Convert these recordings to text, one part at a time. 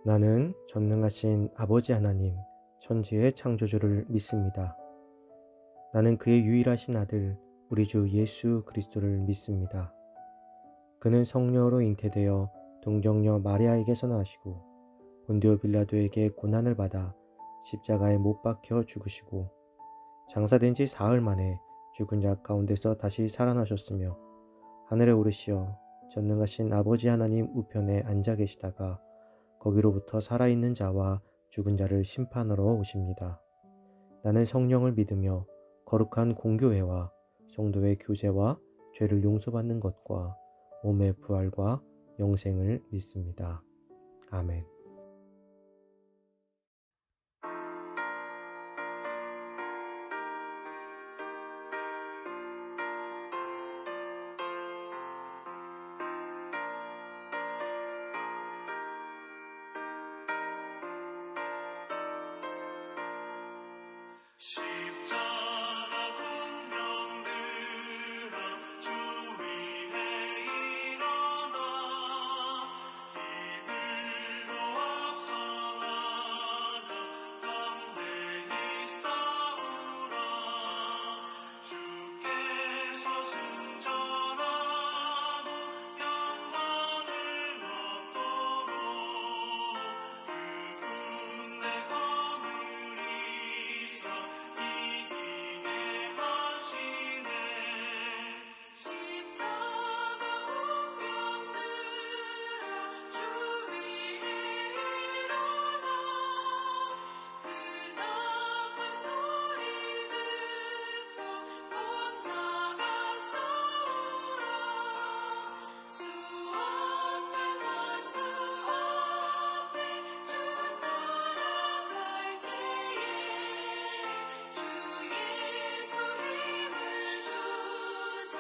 나는 전능하신 아버지 하나님, 천지의 창조주를 믿습니다. 나는 그의 유일하신 아들, 우리 주 예수 그리스도를 믿습니다. 그는 성령으로 잉태되어 동정녀 마리아에게서 나시고 본디오 빌라도에게 고난을 받아 십자가에 못 박혀 죽으시고 장사된 지 사흘 만에 죽은 자 가운데서 다시 살아나셨으며 하늘에 오르시어 전능하신 아버지 하나님 우편에 앉아 계시다가 거기로부터 살아있는 자와 죽은 자를 심판하러 오십니다. 나는 성령을 믿으며 거룩한 공교회와 성도의 교제와 죄를 용서받는 것과 몸의 부활과 영생을 믿습니다. 아멘. 십자가 운명들아 주 위에 일어나 이들로 앞서 나가 담대히 싸우라 주께서 승전하고 영광을 얻도록 그분 내 거느리사 이기게 하시네. 십자가 운명들아 주 위에 일어나 그 나팔 소리 듣고 곧 나가 싸우라 수없는 원수 앞에 주 따라갈 때에 주 예수 힘을 주사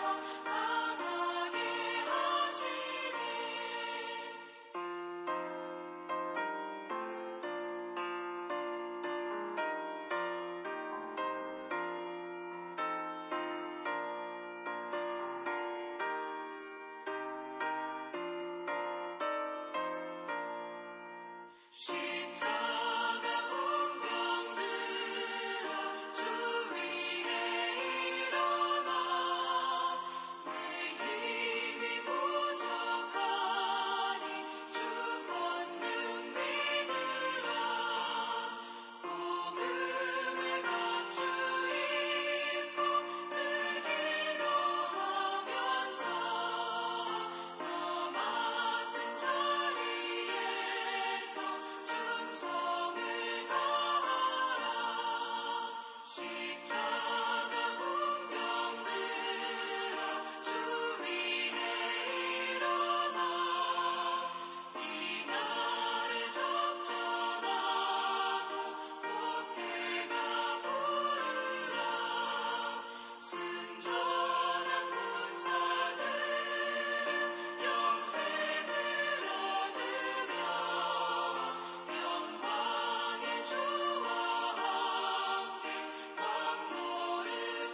강하게 하시네. 십자가 운명들아 주 위에 일어나 내 힘이 부족하니 주 권능 믿으라 복음의 감추 입고 늘 기도하면서 너 맡은 자리에서 충성을 다하라 십자가 운명들아 주 위에 일어나 이 날에 접전하고 보태가 부르라 승전한 군사들은 영생을 얻으며 영광의 주와 함께 왕노릇하리라.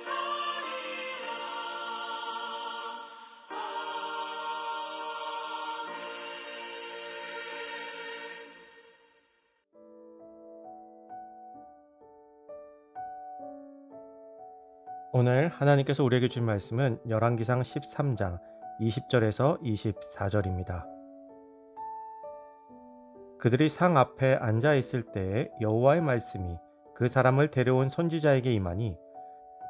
오늘 하나님께서 우리에게 주신 말씀은 열왕기상 13장 20절에서 24절입니다. 그들이 상 앞에 앉아 있을 때에 여호와의 말씀이 그 사람을 데려온 선지자에게 임하니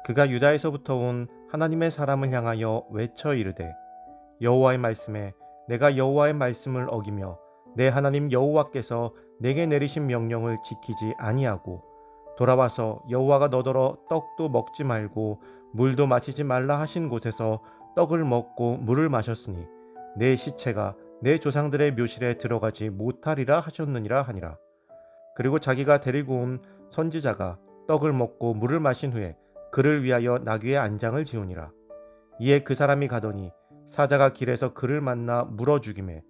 그가 유다에서부터 온 하나님의 사람을 향하여 외쳐 이르되 여호와의 말씀에 내가 여호와의 말씀을 어기며 내 하나님 여호와께서 내게 내리신 명령을 지키지 아니하고 돌아와서 여호와가 너더러 떡도 먹지 말고 물도 마시지 말라 하신 곳에서 떡을 먹고 물을 마셨으니 내 시체가 내 조상들의 묘실에 들어가지 못하리라 하셨느니라 하니라. 그리고 자기가 데리고 온 선지자가 떡을 먹고 물을 마신 후에 그를 위하여 나귀의 안장을 지우니라. 이에 그 사람이 가더니 사자가 길에서 그를 만나 물어 죽이매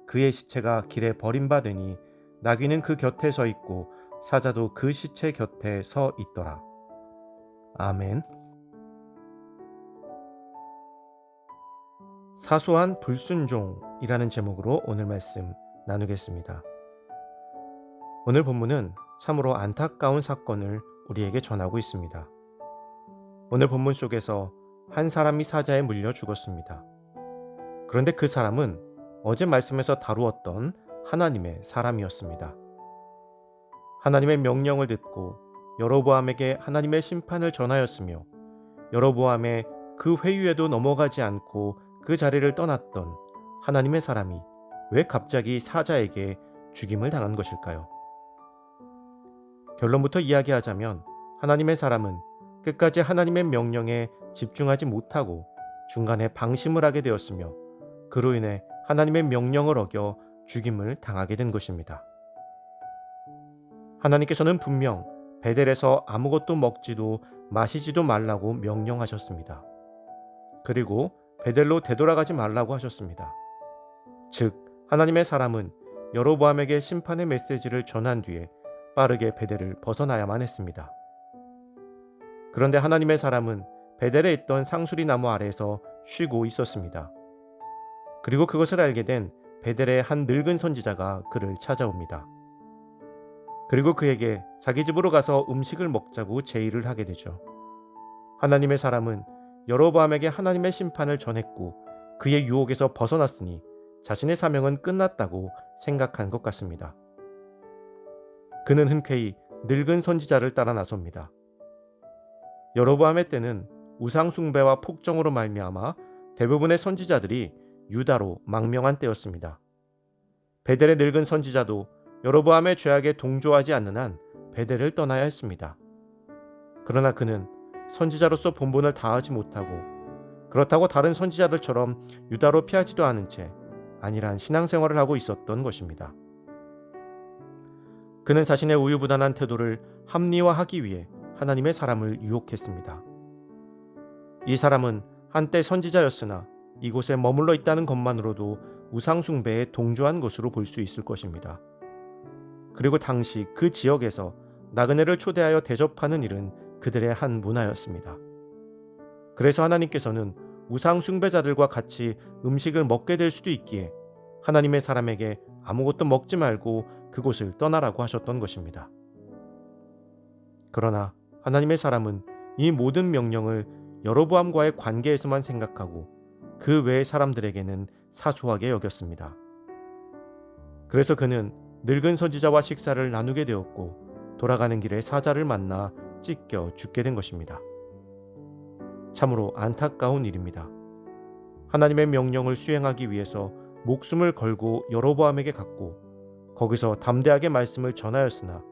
그의 시체가 길에 버림받으니 나귀는 그 곁에 서 있고 사자도 그 시체 곁에 서 있더라. 아멘. 사소한 불순종이라는 제목으로 오늘 말씀 나누겠습니다. 오늘 본문은 참으로 안타까운 사건을 우리에게 전하고 있습니다. 오늘 본문 속에서 한 사람이 사자에 물려 죽었습니다. 그런데 그 사람은 어제 말씀에서 다루었던 하나님의 사람이었습니다. 하나님의 명령을 듣고 여로보암에게 하나님의 심판을 전하였으며 여로보암의 그 회유에도 넘어가지 않고 그 자리를 떠났던 하나님의 사람이 왜 갑자기 사자에게 죽임을 당한 것일까요? 결론부터 이야기하자면 하나님의 사람은 끝까지 하나님의 명령에 집중하지 못하고 중간에 방심을 하게 되었으며 그로 인해 하나님의 명령을 어겨 죽임을 당하게 된 것입니다. 하나님께서는 분명 베델에서 아무것도 먹지도 마시지도 말라고 명령하셨습니다. 그리고 베델로 되돌아가지 말라고 하셨습니다. 즉 하나님의 사람은 여로보암에게 심판의 메시지를 전한 뒤에 빠르게 베델을 벗어나야만 했습니다. 그런데 하나님의 사람은 베델에 있던 상수리 나무 아래에서 쉬고 있었습니다. 그리고 그것을 알게 된 베델의 한 늙은 선지자가 그를 찾아옵니다. 그리고 그에게 자기 집으로 가서 음식을 먹자고 제의를 하게 되죠. 하나님의 사람은 여로보암에게 하나님의 심판을 전했고 그의 유혹에서 벗어났으니 자신의 사명은 끝났다고 생각한 것 같습니다. 그는 흔쾌히 늙은 선지자를 따라 나섭니다. 여로보암의 때는 우상 숭배와 폭정으로 말미암아 대부분의 선지자들이 유다로 망명한 때였습니다. 베델의 늙은 선지자도 여로보암의 죄악에 동조하지 않는 한 베델을 떠나야 했습니다. 그러나 그는 선지자로서 본분을 다하지 못하고 그렇다고 다른 선지자들처럼 유다로 피하지도 않은 채 안일한 신앙생활을 하고 있었던 것입니다. 그는 자신의 우유부단한 태도를 합리화하기 위해 하나님의 사람을 유혹했습니다. 이 사람은 한때 선지자였으나 이곳에 머물러 있다는 것만으로도 우상 숭배에 동조한 것으로 볼 수 있을 것입니다. 그리고 당시 그 지역에서 나그네를 초대하여 대접하는 일은 그들의 한 문화였습니다. 그래서 하나님께서는 우상 숭배자들과 같이 음식을 먹게 될 수도 있기에 하나님의 사람에게 아무것도 먹지 말고 그곳을 떠나라고 하셨던 것입니다. 그러나 하나님의 사람은 이 모든 명령을 여로보암과의 관계에서만 생각하고 그 외의 사람들에게는 사소하게 여겼습니다. 그래서 그는 늙은 선지자와 식사를 나누게 되었고 돌아가는 길에 사자를 만나 찢겨 죽게 된 것입니다. 참으로 안타까운 일입니다. 하나님의 명령을 수행하기 위해서 목숨을 걸고 여로보암에게 갔고 거기서 담대하게 말씀을 전하였으나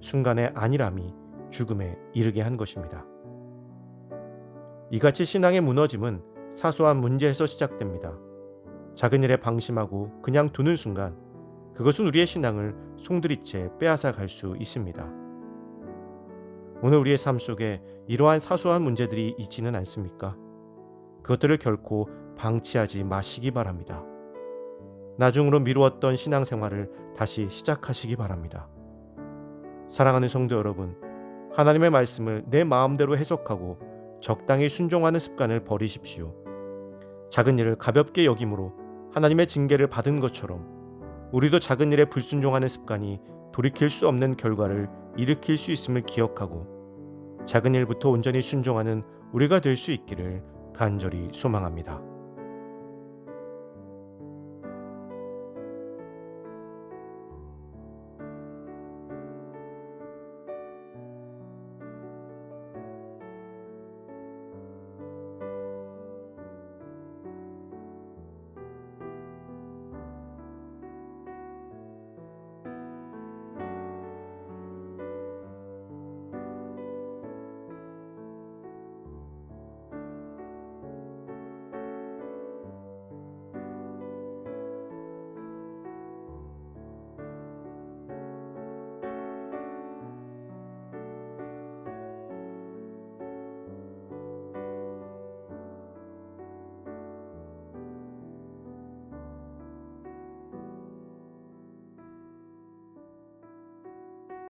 순간의 안일함이 죽음에 이르게 한 것입니다. 이같이 신앙의 무너짐은 사소한 문제에서 시작됩니다. 작은 일에 방심하고 그냥 두는 순간 그것은 우리의 신앙을 송두리째 빼앗아 갈 수 있습니다. 오늘 우리의 삶 속에 이러한 사소한 문제들이 있지는 않습니까? 그것들을 결코 방치하지 마시기 바랍니다. 나중으로 미루었던 신앙생활을 다시 시작하시기 바랍니다. 사랑하는 성도 여러분, 하나님의 말씀을 내 마음대로 해석하고 적당히 순종하는 습관을 버리십시오. 작은 일을 가볍게 여김으로 하나님의 징계를 받은 것처럼 우리도 작은 일에 불순종하는 습관이 돌이킬 수 없는 결과를 일으킬 수 있음을 기억하고 작은 일부터 온전히 순종하는 우리가 될 수 있기를 간절히 소망합니다.